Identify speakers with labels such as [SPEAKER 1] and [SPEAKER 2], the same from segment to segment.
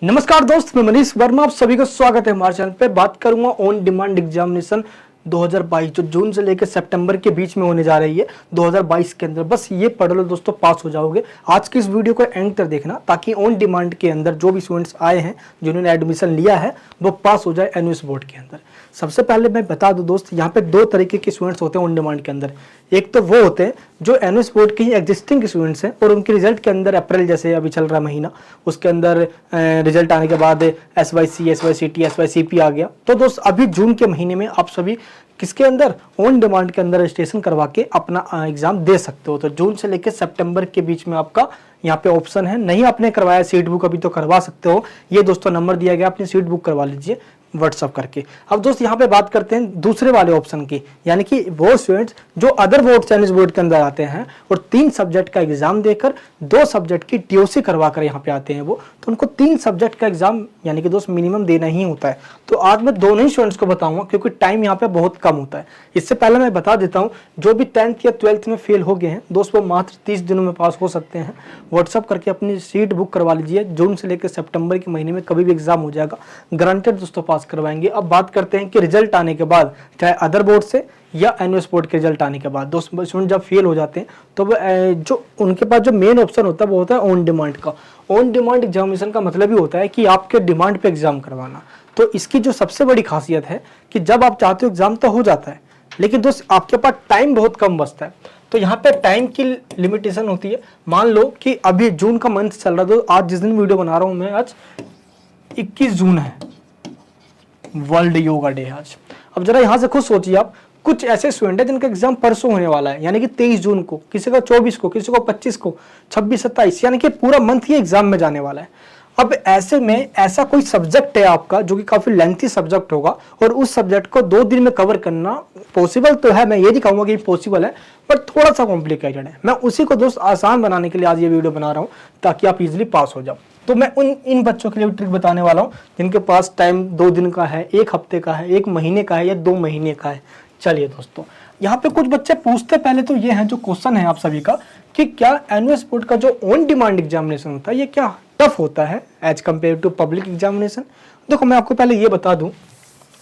[SPEAKER 1] नमस्कार दोस्त, मैं मनीष वर्मा, आप सभी का स्वागत है हमारे चैनल पे। बात करूंगा ऑन डिमांड एग्जामिनेशन 2022 जो जून से लेकर सितंबर के बीच में होने जा रही है 2022 के अंदर। बस ये पढ़ लो दोस्तों, पास हो जाओगे। आज की इस वीडियो को एंड तक देखना ताकि ऑन डिमांड के अंदर जो भी स्टूडेंट्स आए हैं, जिन्होंने एडमिशन लिया है, वो पास हो जाए एनयूएस बोर्ड के अंदर। सबसे पहले मैं बता दूं दोस्त, यहाँ पे दो तरीके के स्टूडेंट्स होते हैं ऑन डिमांड के अंदर। एक तो वो होते हैं जो एनयूएस बोर्ड के ही एग्जिस्टिंग स्टूडेंट्स हैं और उनके रिजल्ट के अंदर अप्रैल जैसे अभी चल रहा महीना, उसके अंदर रिजल्ट आने के बाद SYC, SYCT, SYCP आ गया। तो दोस्त अभी जून के महीने में आप सभी किसके अंदर, ऑन डिमांड के अंदर रजिस्ट्रेशन करवा के अपना एग्जाम दे सकते हो। तो जून से लेकर सितंबर के बीच में आपका यहाँ पे ऑप्शन है। नहीं आपने करवाया सीट बुक अभी, तो करवा सकते हो। ये दोस्तों नंबर दिया गया, अपनी सीट बुक करवा लीजिए व्हाट्सअप करके। अब दोस्त यहाँ पे बात करते हैं दूसरे वाले ऑप्शन की, यानी कि वो स्टूडेंट्स जो अदर बोर्ड एनयूएस बोर्ड के अंदर आते हैं और 3 सब्जेक्ट का एग्जाम देकर 2 सब्जेक्ट की TOC करवा कर यहाँ पे आते हैं वो, तो उनको 3 सब्जेक्ट का एग्जाम यानी कि दोस्त मिनिमम देना ही होता है। तो आज मैं दोनों ही स्टूडेंट्स को बताऊंगा क्योंकि टाइम यहाँ पे बहुत कम होता है। इससे पहले मैं बता देता हूँ, जो भी 10th या 12th में फेल हो गए हैं दोस्त, वो मात्र 30 दिनों में पास हो सकते हैं। व्हाट्सअप करके अपनी सीट बुक करवा लीजिए। जून से लेकर सितंबर के महीने में कभी भी एग्जाम हो जाएगा, गारंटेड दोस्तों पास करवाएंगे। अब बात करते हैं कि रिजल्ट आने के बाद, चाहे अदर बोर्ड से या एनयूएस बोर्ड के रिजल्ट आने के बाद, दोस्त स्टूडेंट जब फेल हो जाते हैं तो जो उनके पास जो मेन ऑप्शन होता है वो होता है ऑन डिमांड का। ऑन डिमांड एग्जामिनेशन का मतलब ही होता है कि आपके डिमांड पे एग्जाम करवाना। तो इसकी जो सबसे बड़ी खासियत है कि जब आप चाहते हो एग्जाम तो हो जाता है, लेकिन दोस्त आपके पास टाइम बहुत कम बचता है। तो यहाँ पे टाइम की लिमिटेशन होती है। मान लो कि अभी जून का मंथ चल रहा है, तो आज जिस दिन वीडियो बना रहा हूँ मैं, आज 21 जून है, वर्ल्ड योगा डे आज। अब जरा यहाँ से खुद सोचिए आप, कुछ ऐसे स्टूडेंट है जिनका एग्जाम परसों होने वाला है, यानी कि 23 जून को, किसी का 24 को, किसी को 25 को, 26, 27, यानी कि पूरा मंथ ही एग्जाम में जाने वाला है। अब ऐसे में ऐसा कोई सब्जेक्ट है आपका जो कि काफी लेंथी सब्जेक्ट होगा और उस सब्जेक्ट को 2 दिन में कवर करना पॉसिबल तो है, मैं ये नहीं कहूंगा कि पॉसिबल है, पर थोड़ा सा कॉम्प्लिकेटेड है। मैं उसी को दोस्त आसान बनाने के लिए आज ये वीडियो बना रहा हूँ ताकि आप इजिली पास हो जाओ। तो मैं इन बच्चों के लिए ट्रिक बताने वाला हूँ जिनके पास टाइम 2 दिन का है, 1 हफ्ते का है, 1 महीने का है या 2 महीने का है। चलिए दोस्तों, यहाँ पे कुछ बच्चे पूछते पहले तो ये है जो क्वेश्चन है आप सभी का, कि क्या एनयूएस बोर्ड का जो ऑन डिमांड एग्जामिनेशन होता है ये क्या टफ होता है as compare to public examination. देखो मैं आपको पहले ये बता दूं,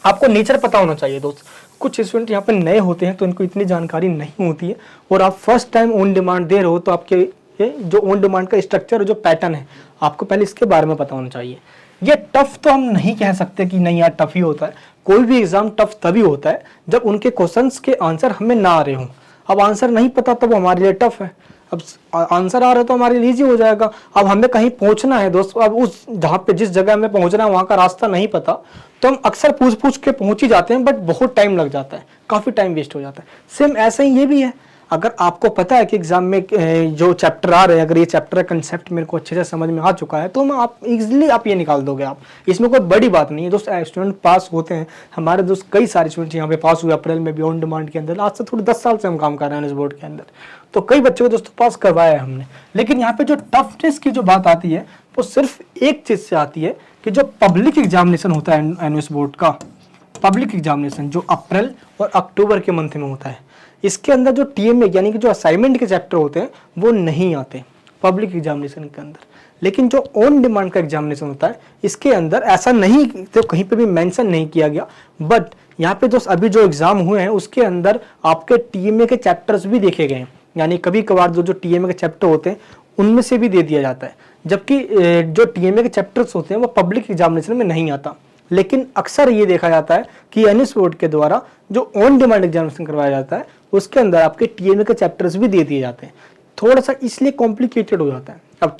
[SPEAKER 1] आपको नेचर पता होना चाहिए दोस्त। कुछ स्टूडेंट यहाँ पे नए होते हैं तो इनको इतनी जानकारी नहीं होती है, और आप फर्स्ट टाइम ऑन डिमांड दे रहे हो तो आपके ये जो ऑन डिमांड का स्ट्रक्चर और जो पैटर्न है, आपको पहले इसके बारे में पता होना चाहिए। ये टफ तो हम नहीं कह सकते कि नहीं यार टफ ही होता है। कोई भी एग्जाम टफ तभी होता है जब उनके क्वेश्चंस के आंसर हमें ना आ रहे हों। अब आंसर नहीं पता तो वो हमारे लिए टफ है, अब आंसर आ रहा है तो हमारे लिए इजी हो जाएगा। अब हमें कहीं पहुंचना है दोस्तों, अब उस जहाँ पे जिस जगह हमें पहुंचना है वहाँ का रास्ता नहीं पता तो हम अक्सर पूछ के पहुंच ही जाते हैं, बट बहुत टाइम लग जाता है, काफ़ी टाइम वेस्ट हो जाता है। सेम ऐसा ही ये भी है। अगर आपको पता है कि एग्जाम में जो चैप्टर आ रहे हैं, अगर ये चैप्टर का कंसेप्ट मेरे को अच्छे से समझ में आ चुका है तो मैं आप इजीली आप ये निकाल दोगे। आप इसमें कोई बड़ी बात नहीं है दोस्त। स्टूडेंट पास होते हैं, हमारे दोस्त कई सारे स्टूडेंट यहाँ पे पास हुए अप्रैल में भी ऑन डिमांड के अंदर। आज से थोड़े 10 साल से हम काम कर रहे हैं इस बोर्ड के अंदर, तो कई बच्चों को दोस्तों पास करवाया है हमने। लेकिन यहाँ पे जो टफनेस की जो बात आती है वो सिर्फ एक चीज से आती है कि जो पब्लिक एग्जामिनेशन होता है एनयूएस बोर्ड का, पब्लिक एग्जामिनेशन जो अप्रैल और अक्टूबर के मंथ में होता है, इसके अंदर जो TMA यानी कि जो असाइनमेंट के चैप्टर होते हैं वो नहीं आते पब्लिक एग्जामिनेशन के अंदर। लेकिन जो ऑन डिमांड का एग्जामिनेशन होता है इसके अंदर ऐसा नहीं, तो कहीं पे भी मेंशन नहीं किया गया, बट यहाँ पे दोस्त अभी जो एग्जाम हुए हैं उसके अंदर आपके TMA के चैप्टर्स भी देखे गए हैं। यानी कभी कभार जो TMA के चैप्टर होते हैं उनमें से भी दे दिया जाता है, जबकि जो TMA के चैप्टर्स होते हैं वो पब्लिक एग्जामिनेशन में नहीं आता। लेकिन अक्सर ये देखा जाता है कि एनयूएस बोर्ड के द्वारा जो ऑन डिमांड एग्जामिनेशन करवाया जाता है उसके अंदर आपके TMA के चैप्टर्स भी दे दिए जाते हैं। थोड़ा सा इसलिए कॉम्प्लिकेटेड हो जाता है। अब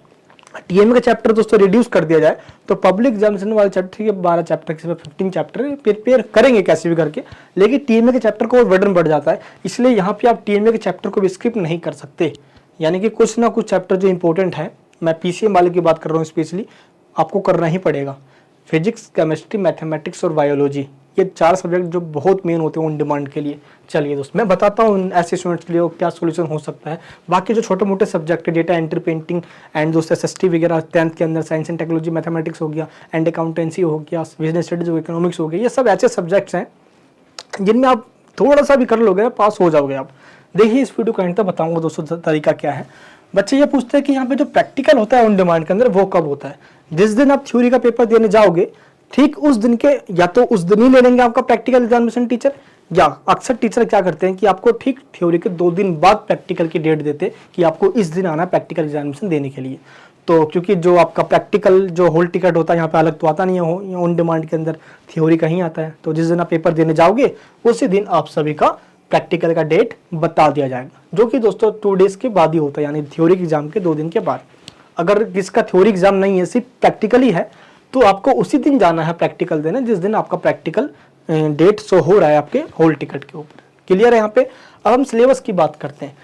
[SPEAKER 1] TMA का चैप्टर दोस्तों रिड्यूस कर दिया जाए तो पब्लिक एग्जामिनेशन वाले चैप्टर के 12 चैप्टर के 15 चैप्टर प्रिपेयर करेंगे कैसे भी करके, लेकिन TMA के चैप्टर को वर्डन बढ़ जाता है। इसलिए यहाँ पे आप TMA के चैप्टर को भी स्किप नहीं कर सकते। यानी कि कुछ ना कुछ चैप्टर जो इंपॉर्टेंट है, मैं PCM वाले की बात कर रहा हूँ स्पेशली, आपको करना ही पड़ेगा। फिजिक्स, केमिस्ट्री, मैथमेटिक्स और बायोलॉजी, ये 4 सब्जेक्ट जो बहुत मेन होते हैं ऑन डिमांड के लिए। चलिए दोस्त मैं बताता हूँ ऐसे स्टूडेंट्स के लिए क्या सोल्यूशन हो सकता है। बाकी जो छोटे मोटे सब्जेक्ट है, डेटा एंट्री, पेंटिंग एंड दोस्त SST वगैरह 10th के अंदर, साइंस एंड टेक्नोलॉजी, मैथमेटिक्स हो गया, एंड अकाउंटेंसी हो गया, बिजनेस स्टडीज हो गया, इकोनॉमिक्स हो गया, ये सब ऐसे सब्जेक्ट्स हैं जिनमें आप थोड़ा सा भी कर लोगे पास हो जाओगे आप। देखिए इस वीडियो को एंड तक बताऊंगा दोस्तों तरीका क्या है। बच्चे ये पूछते हैं कि यहाँ पे जो प्रैक्टिकल होता है ऑन डिमांड के अंदर वो कब होता है। जिस दिन आप थ्योरी का पेपर देने जाओगे ठीक उस दिन के या तो उस दिन ही ले लेंगे आपका प्रैक्टिकल एग्जामिनेशन टीचर, या अक्सर टीचर क्या करते हैं कि आपको ठीक थ्योरी के 2 दिन बाद प्रैक्टिकल की डेट देते कि आपको इस दिन आना प्रैक्टिकल एग्जामिनेशन देने के लिए। तो क्योंकि जो आपका प्रैक्टिकल जो होल टिकट होता है यहाँ पे अलग तो आता नहीं है, ऑन डिमांड के अंदर थ्योरी का ही आता है। तो जिस दिन आप पेपर देने जाओगे उसी दिन आप सभी का प्रैक्टिकल का डेट बता दिया जाएगा, जो कि दोस्तों 2 डेज के बाद ही होता है, यानी थ्योरी एग्जाम के 2 दिन के बाद। अगर किसका थ्योरी एग्जाम नहीं है, सिर्फ प्रैक्टिकल ही है, तो आपको उसी दिन जाना है प्रैक्टिकल देने जिस दिन आपका प्रैक्टिकल डेट शो हो रहा है आपके होल टिकट के ऊपर। क्लियर है यहाँ पे। अब हम सिलेबस की बात करते हैं।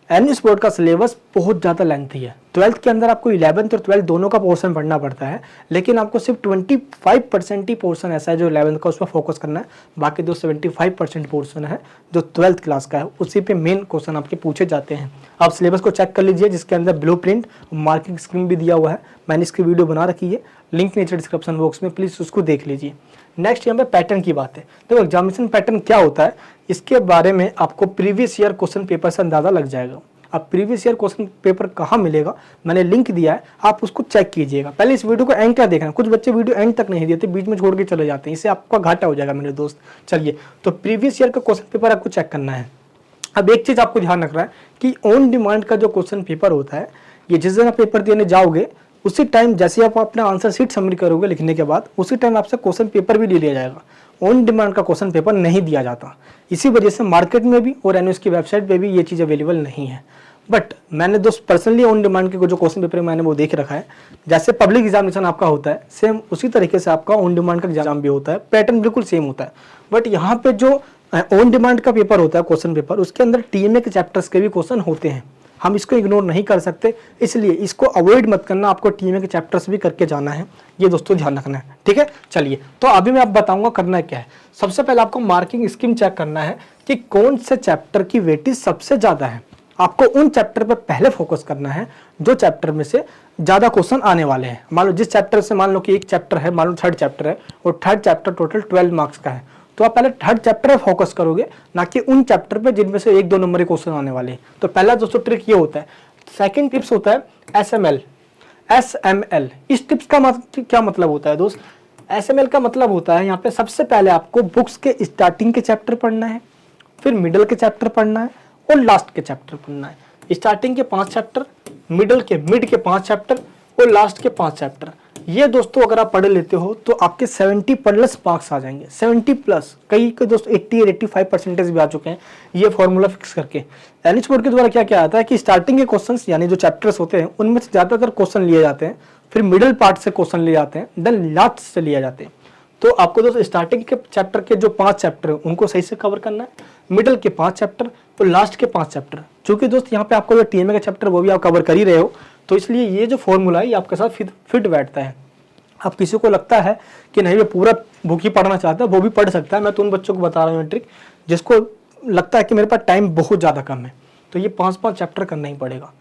[SPEAKER 1] एनएस बोर्ड का सिलेबस बहुत ज़्यादा लेंथी है। 12th के अंदर आपको 11th और 12th दोनों का पोर्शन पढ़ना पड़ता है, लेकिन आपको सिर्फ 25% ही पोर्शन ऐसा है जो 11th का, उस पर फोकस करना है। बाकी जो 75% पोर्शन है जो 12th क्लास का है, उसी पे मेन क्वेश्चन आपके पूछे जाते हैं। आप सिलेबस को चेक कर लीजिए, जिसके अंदर ब्लूप्रिंट मार्किंग स्कीम भी दिया हुआ है। मैंने इसकी वीडियो बना रखी है, लिंक नीचे डिस्क्रिप्शन बॉक्स में, प्लीज़ उसको देख लीजिए। नेक्स्ट यहाँ पे पैटर्न की बात है। देखो एग्जामिनेशन पैटर्न क्या होता है, इसके बारे में आपको प्रीवियस ईयर क्वेश्चन पेपर से अंदाजा लग जाएगा। अब प्रीवियस ईयर क्वेश्चन पेपर कहाँ मिलेगा, मैंने लिंक दिया है, आप उसको चेक कीजिएगा। पहले इस वीडियो को एंड तक देखना। कुछ बच्चे वीडियो एंड तक नहीं देते, बीच में छोड़ के चले जाते हैं, इससे आपका घाटा हो जाएगा मेरे दोस्त। चलिए, तो प्रीवियस ईयर का क्वेश्चन पेपर आपको चेक करना है। अब एक चीज़ आपको ध्यान रखना है कि ऑन डिमांड का जो क्वेश्चन पेपर होता है, ये जिस दिन आप पेपर देने जाओगे उसी टाइम जैसे आप अपना आंसर शीट सबमिट करोगे लिखने के बाद, उसी टाइम आपसे क्वेश्चन पेपर भी ले लिया जाएगा। ऑन डिमांड का क्वेश्चन पेपर नहीं दिया जाता, इसी वजह से मार्केट में भी और एनयूएस की वेबसाइट पे भी ये चीज़ अवेलेबल नहीं है। बट मैंने दोस्त पर्सनली ऑन डिमांड के जो क्वेश्चन पेपर मैंने वो देख रखा है। जैसे पब्लिक एग्जामिनेशन आपका होता है, सेम उसी तरीके से आपका ऑन डिमांड का एग्जाम भी होता है, पैटर्न बिल्कुल सेम होता है। बट यहाँ पे जो ऑन डिमांड का पेपर होता है क्वेश्चन पेपर, उसके अंदर टीएमए के चैप्टर्स के भी क्वेश्चन होते हैं। हम इसको इग्नोर नहीं कर सकते, इसलिए इसको अवॉइड मत करना, आपको टीएमए के चैप्टर्स भी करके जाना है, ये दोस्तों ध्यान रखना है। ठीक है, चलिए तो अभी मैं आप बताऊंगा करना क्या है। सबसे पहले आपको मार्किंग स्कीम चेक करना है कि कौन से चैप्टर की वेटेज सबसे ज़्यादा है। आपको उन चैप्टर पर पहले फोकस करना है जो चैप्टर में से ज़्यादा क्वेश्चन आने वाले हैं। मान लो जिस चैप्टर से, मान लो कि एक चैप्टर है, मान लो 3rd चैप्टर है और 3rd चैप्टर टोटल 12 मार्क्स का है, तो आप पहले 3rd चैप्टर पर फोकस करोगे, ना कि उन चैप्टर पे जिनमें से 1-2 नंबर के क्वेश्चन आने वाले हैं। तो पहला दोस्तों ट्रिक ये होता है। सेकंड टिप्स होता है SML। इस टिप्स का क्या मतलब होता है दोस्त? SML का मतलब होता है, यहाँ पे सबसे पहले आपको बुक्स के स्टार्टिंग के चैप्टर पढ़ना है, फिर मिडल के चैप्टर पढ़ना है और लास्ट के चैप्टर पढ़ना है। स्टार्टिंग के 5 चैप्टर, मिड के 5 चैप्टर और लास्ट के 5 चैप्टर। ये दोस्तों अगर आप पढ़ लेते हो तो आपके 70+ मार्क्स आ जाएंगे। 70+, कई के दोस्तों 80 और 85% भी आ चुके हैं ये फॉर्मूला फिक्स करके। एनएच बोर्ड के द्वारा क्या क्या आता है कि स्टार्टिंग के क्वेश्चंस यानी जो चैप्टर्स होते हैं उनमें से ज़्यादातर क्वेश्चन लिए जाते हैं, फिर मिडिल पार्ट से क्वेश्चन लिए जाते हैं, देन लास्ट से लिए जाते हैं। तो आपको दोस्तों स्टार्टिंग के चैप्टर के जो 5 चैप्टर है उनको सही से कवर करना है, मिडिल के 5 चैप्टर और लास्ट के 5 चैप्टर। चूंकि दोस्त यहाँ पे आपको जो टीएमए का चैप्टर वो भी आप कवर कर ही रहे हो, तो इसलिए ये जो फॉर्मूला है ये आपके साथ फिट बैठता है। अब किसी को लगता है कि नहीं वो पूरा बुक ही पढ़ना चाहता है, वो भी पढ़ सकता है। मैं तो उन बच्चों को बता रहा हूँ ट्रिक, जिसको लगता है कि मेरे पास टाइम बहुत ज़्यादा कम है, तो ये 5-5 चैप्टर करना ही पड़ेगा।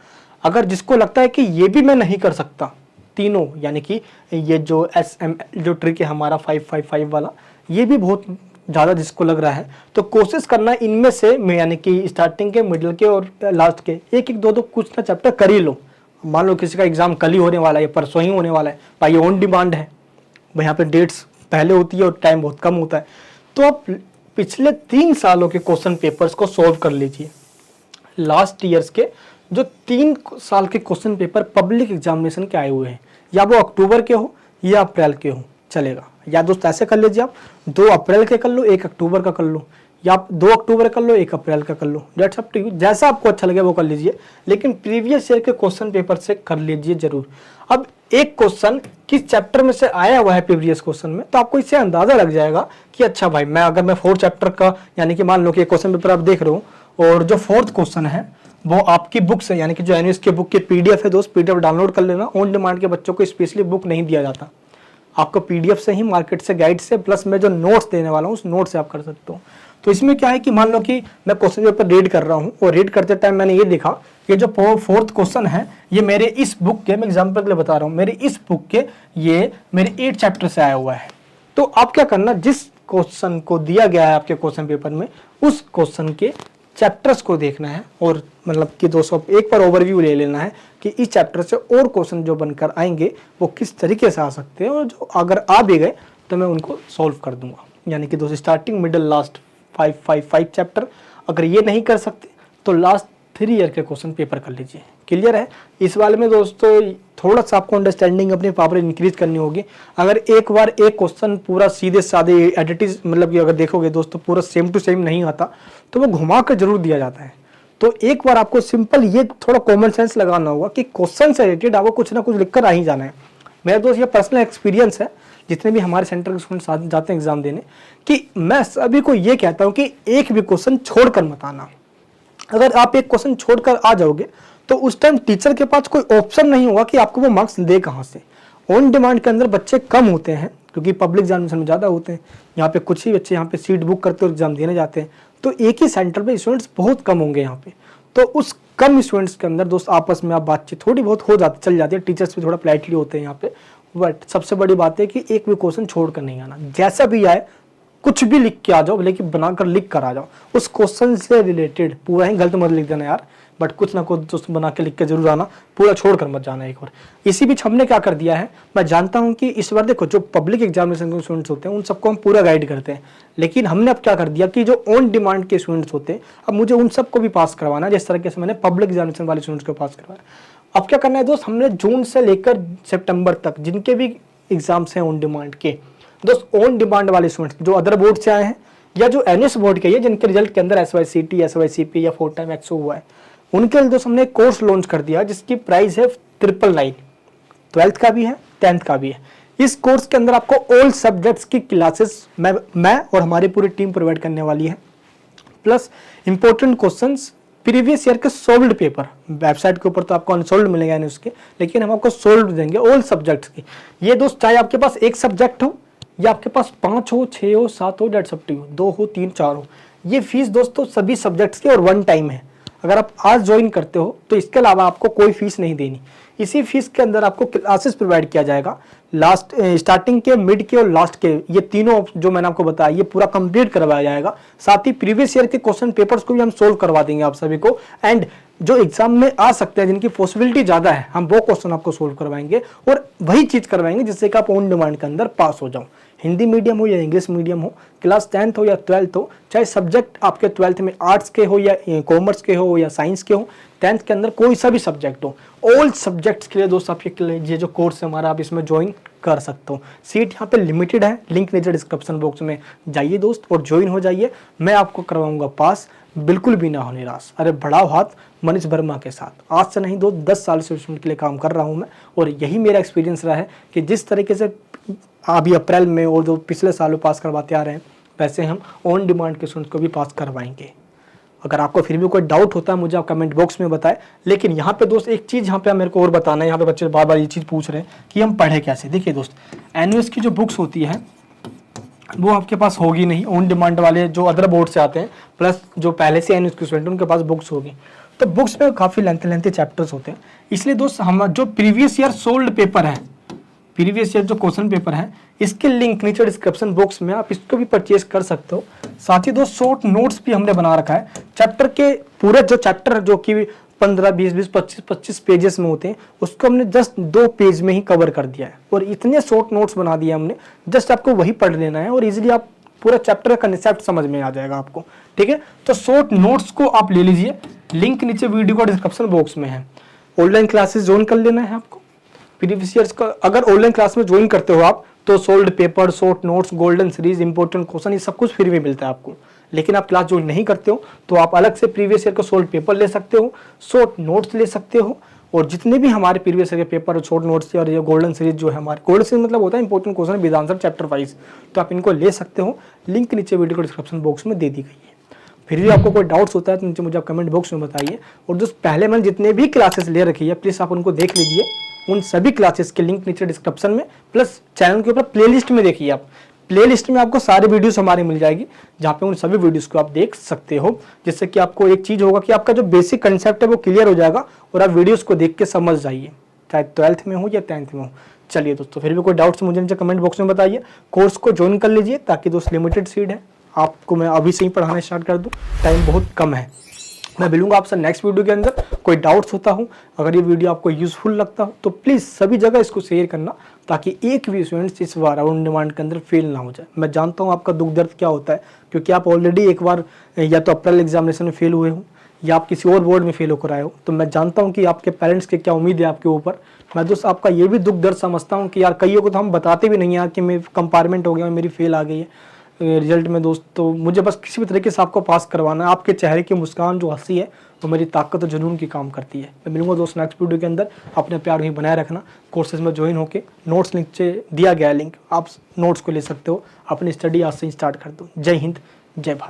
[SPEAKER 1] अगर जिसको लगता है कि ये भी मैं नहीं कर सकता तीनों, यानी कि ये जो SML जो ट्रिक है हमारा 5-5-5 वाला, ये भी बहुत ज़्यादा जिसको लग रहा है, तो कोशिश करना इनमें से यानी कि स्टार्टिंग के, मिडिल के और लास्ट के 1-1, 2-2 कुछ ना चैप्टर कर ही लो। मान लो किसी का एग्जाम कल ही होने वाला है, परसों ही होने वाला है, भाई ऑन डिमांड है, यहाँ पे डेट्स पहले होती है और टाइम बहुत कम होता है, तो आप पिछले 3 सालों के क्वेश्चन पेपर्स को सॉल्व कर लीजिए। लास्ट ईयर्स के जो 3 साल के क्वेश्चन पेपर पब्लिक एग्जामिनेशन के आए हुए हैं, या वो अक्टूबर के हो या अप्रैल के हो, चलेगा। या दोस्त ऐसे कर लीजिए, आप 2 अप्रैल के कर लो, 1 अक्टूबर का कर लो, या आप 2 अक्टूबर कर लो, 1 अप्रैल का कर लो, डेट्स अप टू यू, जैसा आपको अच्छा लगे वो कर लीजिए, लेकिन प्रीवियस ईयर के क्वेश्चन पेपर से कर लीजिए जरूर। अब एक क्वेश्चन किस चैप्टर में से आया हुआ है प्रीवियस क्वेश्चन में, तो आपको इससे अंदाजा लग जाएगा कि अच्छा भाई अगर मैं 4 चैप्टर का, यानी कि मान लो कि क्वेश्चन पेपर आप देख रहे हो और जो 4th क्वेश्चन है वो आपकी बुक से, यानी कि जो एनयूएस के बुक के PDF है दोस्त, PDF डाउनलोड कर लेना। ऑन डिमांड के बच्चों को स्पेशली बुक नहीं दिया जाता, आपको PDF से ही, मार्केट से, गाइड से, प्लस मैं जो नोट्स देने वाला हूँ उस नोट से आप कर सकते हो। तो इसमें क्या है कि मान लो कि मैं क्वेश्चन पेपर रीड कर रहा हूँ और रीड करते टाइम मैंने ये देखा कि जो 4th क्वेश्चन है ये मेरे इस बुक के, मैं एग्जाम्पल के लिए बता रहा हूँ, मेरे इस बुक के ये मेरे 8 चैप्टर से आया हुआ है। तो आप क्या करना, जिस क्वेश्चन को दिया गया है आपके क्वेश्चन पेपर में, उस क्वेश्चन के चैप्टर्स को देखना है और मतलब कि दोस्तों एक बार ओवरव्यू ले लेना है कि इस चैप्टर से और क्वेश्चन जो बनकर आएंगे वो किस तरीके से आ सकते हैं, और जो अगर आ भी गए तो मैं उनको सॉल्व कर दूंगा। यानी कि दोस्तों स्टार्टिंग मिडल लास्ट 5 चैप्टर, अगर ये नहीं कर सकते तो लास्ट 3 ईयर के क्वेश्चन पेपर कर लीजिए। क्लियर है? इस वाले में दोस्तों थोड़ा सा आपको अंडरस्टैंडिंग अपनी पावर इंक्रीज करनी होगी। अगर एक बार एक क्वेश्चन पूरा सीधे साधे एडिटिव मतलब कि अगर देखोगे दोस्तों पूरा सेम टू सेम नहीं आता तो वो घुमा कर जरूर दिया जाता है। तो एक बार आपको सिंपल ये थोड़ा कॉमन सेंस लगाना होगा कि क्वेश्चन से रिलेटेड आपको कुछ ना कुछ लिखकर आ ही जाना है। मेरा दोस्त ये पर्सनल एक्सपीरियंस है, जितने भी हमारे सेंटर के स्टूडेंट जाते हैं एग्जाम देने, कि मैं सभी को ये कहता हूँ कि एक भी क्वेश्चन छोड़कर मत आना। अगर आप एक क्वेश्चन छोड़कर आ जाओगे तो उस टाइम टीचर के पास कोई ऑप्शन नहीं होगा कि आपको वो मार्क्स दे कहाँ से। ऑन डिमांड के अंदर बच्चे कम होते हैं क्योंकि पब्लिक एग्जामिनेशन में ज़्यादा होते हैं, यहाँ पे कुछ ही बच्चे यहाँ पे सीट बुक करते और एग्जाम देने जाते हैं, तो एक ही सेंटर पे स्टूडेंट्स बहुत कम होंगे यहाँ पे। तो उस कम स्टूडेंट्स के अंदर दोस्त आपस में आप बातचीत थोड़ी बहुत हो जाती चल जाती है, टीचर्स भी थोड़ा पोलाइटली होते हैं यहाँ पे। बट सबसे बड़ी बात है कि एक भी क्वेश्चन छोड़ कर नहीं आना, जैसा भी आए कुछ भी लिख के आ जाओ, लेकिन बनाकर लिख कर आ जाओ। उस क्वेश्चन से रिलेटेड पूरा ही गलत मत लिख देना यार, बट कुछ ना कुछ दोस्त बना के लिख के जरूर आना, पूरा छोड़ कर मत जाना एक बार। इसी बीच हमने क्या कर दिया है, मैं जानता हूं कि इस बार देखो जो पब्लिक एग्जामिनेशन के स्टूडेंट्स होते हैं उन सबको हम पूरा गाइड करते हैं, लेकिन हमने अब क्या कर दिया कि जो ऑन डिमांड के स्टूडेंट्स होते हैं अब मुझे उन सबको भी पास करवाना है, जिस तरीके से मैंने पब्लिक एग्जामिनेशन वाले स्टूडेंट्स को पास करवाया। अब क्या करना है दोस्त, हमने जून से लेकर सितंबर तक जिनके भी एग्जाम्स हैं ऑन डिमांड के, दोस्त ऑन डिमांड वाले स्टूडेंट्स जो अदर बोर्ड से आए हैं या जो एनएस बोर्ड के, जिनके रिजल्ट के अंदर SYCT SYCP या 4 टाइम एक्सो हुआ है, उनके लिए दोस्त हमने एक कोर्स लॉन्च कर दिया जिसकी प्राइस है 999। 12th का भी है 10th का भी है। इस कोर्स के अंदर आपको ऑल सब्जेक्ट्स की क्लासेस मैं और हमारी पूरी टीम प्रोवाइड करने वाली है, plus important questions previous year के सोल्व्ड पेपर। वेबसाइट के ऊपर तो आपको अनसोल्व्ड मिलेगा नहीं उसके, लेकिन हम आपको सोल्व्ड देंगे ऑल सब्जेक्ट्स की। ये दोस्त चाहे आपके पास एक सब्जेक्ट हो या आपके पास 5 हो 6 हो 7 हो 1.5 हो 2 हो 3 4 हो, ये फीस दोस्तों सभी सब्जेक्ट्स की और 1 टाइम है। अगर आप आज ज्वाइन करते हो तो इसके अलावा आपको कोई फीस नहीं देनी। इसी फीस के अंदर आपको क्लासेस प्रोवाइड किया जाएगा, लास्ट स्टार्टिंग के, मिड के और लास्ट के, ये तीनों जो मैंने आपको बताया ये पूरा कंप्लीट करवाया जाएगा। साथ ही प्रीवियस ईयर के क्वेश्चन पेपर्स को भी हम सोल्व करवा देंगे आप सभी को, एंड जो एग्जाम में आ सकते हैं जिनकी पॉसिबिलिटी ज्यादा है हम वो क्वेश्चन आपको सोल्व करवाएंगे और वही चीज करवाएंगे जिससे कि आप ऑन डिमांड के अंदर पास हो जाओ। हिंदी मीडियम हो या इंग्लिश मीडियम हो, क्लास 10th हो या 12th हो, चाहे सब्जेक्ट आपके 12th में आर्ट्स के हो या कॉमर्स के हो या साइंस के हो, 10th के अंदर कोई सा भी सब्जेक्ट हो, ऑल सब्जेक्ट्स के लिए दोस्त आपके ये जो कोर्स है हमारा आप इसमें ज्वाइन कर सकते हो। सीट यहाँ पे लिमिटेड है, लिंक नीचे डिस्क्रिप्शन बॉक्स में जाइए दोस्त और ज्वाइन हो जाइए। मैं आपको करवाऊंगा पास, बिल्कुल भी ना हो निराश। अरे बढ़ाओ हाथ मनीष वर्मा के साथ, आज से नहीं 10 साल से स्टूडेंट के लिए काम कर रहा हूँ मैं, और यही मेरा एक्सपीरियंस रहा है कि जिस तरीके से अभी अप्रैल में और जो पिछले सालों पास करवाते आ रहे हैं वैसे हम ऑन डिमांड के स्टूडेंट्स को भी पास करवाएंगे। अगर आपको फिर भी कोई डाउट होता है मुझे आप कमेंट बॉक्स में बताएं। लेकिन यहाँ पे दोस्त एक चीज़ यहाँ पे मेरे को और बताना है, यहाँ पे बच्चे बार बार ये चीज़ पूछ रहे हैं कि हम पढ़े कैसे। देखिए दोस्त, एनयूएस की जो बुक्स होती है वो आपके पास होगी नहीं, ऑन डिमांड वाले जो अदर बोर्ड से आते हैं प्लस जो पहले से एनयूएस के स्टूडेंट उनके पास बुक्स होगी, तो बुक्स में काफ़ी लेंथी चैप्टर्स होते हैं। इसलिए दोस्त हम जो प्रीवियस ईयर सोल्ड पेपर है, प्रीवियस ईयर जो क्वेश्चन पेपर है, इसके लिंक नीचे डिस्क्रिप्शन बॉक्स में आप इसको भी परचेज कर सकते हो। साथ ही दोस्त शॉर्ट नोट्स भी हमने बना रखा है चैप्टर के, पूरे जो चैप्टर जो कि 15 20 25 पेजेस में होते हैं उसको हमने जस्ट 2 पेज में ही कवर कर दिया है, और इतने शॉर्ट नोट्स बना दिए हमने, जस्ट आपको वही पढ़ लेना है और इजीली आप पूरा चैप्टर का कंसेप्ट समझ में आ जाएगा आपको। ठीक है, तो शॉर्ट नोट्स को आप ले लीजिए, लिंक नीचे वीडियो का डिस्क्रिप्शन बॉक्स में है। ऑनलाइन क्लासेस ज्वाइन कर लेना है आपको प्रीवियस ईयर्स का। अगर ऑनलाइन क्लास में ज्वाइन करते हो आप तो solved paper, short notes, golden series, important question, ये सब कुछ फ्री में मिलता है आपको। लेकिन आप क्लास ज्वाइन नहीं करते हो तो आप अलग से प्रीवियस ईयर का सोल्ड पेपर ले सकते हो, शॉर्ट नोट्स ले सकते हो, और जितने भी हमारे प्रीवियस ईयर के पेपर और शॉर्ट नोट्स और ये गोल्डन सीरीज जो है हमारे, गोल्डन सीरीज मतलब होता है important question with answer chapter wise, तो आप इनको ले सकते हो। लिंक नीचे वीडियो को डिस्क्रिप्शन बॉक्स में दे दी गई है। फिर भी आपको कोई डाउट्स होता है तो नीचे मुझे आप कमेंट बॉक्स में बताइए। और जो पहले मैंने जितने भी क्लासेस ले रखी है प्लीज़ आप उनको देख लीजिए, उन सभी क्लासेस के लिंक नीचे डिस्क्रिप्शन में, प्लस चैनल के ऊपर प्लेलिस्ट में देखिए आप, प्लेलिस्ट में आपको सारी वीडियोस हमारी मिल जाएगी जहाँ पे उन सभी वीडियोस को आप देख सकते हो, जिससे कि आपको एक चीज़ होगा कि आपका जो बेसिक कंसेप्ट है वो क्लियर हो जाएगा और आप वीडियोस को देख के समझ जाइए, चाहे 12th में हो या 10th में हो। चलिए दोस्तों, फिर भी कोई डाउट्स मुझे नीचे कमेंट बॉक्स में बताइए। कोर्स को ज्वाइन कर लीजिए ताकि दोस्त लिमिटेड सीट है, आपको मैं अभी से ही पढ़ाना स्टार्ट कर दूँ, टाइम बहुत कम है। मैं मिलूंगा आपसे नेक्स्ट वीडियो के अंदर। कोई डाउट्स होता हूँ, अगर ये वीडियो आपको यूजफुल लगता हो तो प्लीज़ सभी जगह इसको शेयर करना, ताकि एक भी स्टूडेंट्स इस बार ऑन डिमांड के अंदर फेल ना हो जाए। मैं जानता हूँ आपका दुख दर्द क्या होता है, क्योंकि आप ऑलरेडी एक बार या तो अप्रैल एग्जामिनेशन में फेल हुए हो या आप किसी और बोर्ड में फेल होकर आए हो। तो मैं जानता हूँ कि आपके पेरेंट्स की क्या उम्मीद है आपके ऊपर। मैं दोस्त आपका ये भी दुख दर्द समझता हूँ कि यार कईयों को तो हम बताते भी नहीं यार कि मैं कंपार्टमेंट हो गया, मेरी फेल आ गई है रिजल्ट में दोस्त। तो मुझे बस किसी भी तरीके से आपको पास करवाना है। आपके चेहरे की मुस्कान जो हंसी है वो मेरी ताकत और जुनून की काम करती है। मैं मिलूंगा दोस्त नेक्स्ट वीडियो के अंदर। अपने प्यार वहीं बनाए रखना। कोर्सेज में ज्वाइन होके नोट्स नीचे दिया गया लिंक, आप नोट्स को ले सकते हो। अपनी स्टडी आज से स्टार्ट कर दो। जय हिंद, जय भारत।